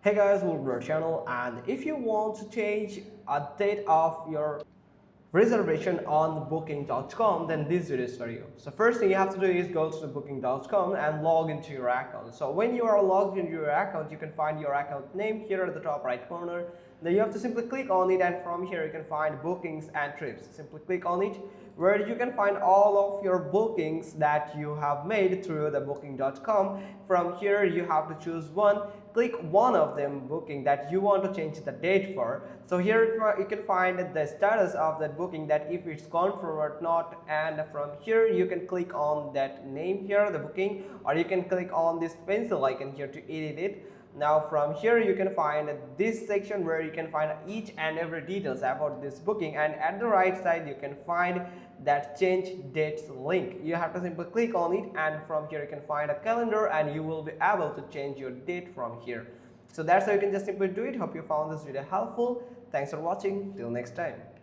Hey guys, welcome to our channel, and if you want to change a date of your reservation on booking.com, then this video is for you. So first thing you have to do is go to the booking.com and log into your account. So when you are logged into your account, you can find your account name here at the top right corner. Then you have to simply click on it, and from here you can find bookings and trips. Simply click on it, where you can find all of your bookings that you have made through the booking.com. From here you have to choose one, click one of them booking that you want to change the date for. So here you can find the status of that booking, that if it's confirmed or not, and from here you can click on that name here, the booking, or you can click on this pencil icon here to edit it. Now from here you can find this section where you can find each and every details about this booking, and at the right side you can find that change dates link. You have to simply click on it, and from here you can find a calendar and you will be able to change your date from here. So that's how you can just simply do it. Hope you found this video helpful. Thanks for watching. Till next time.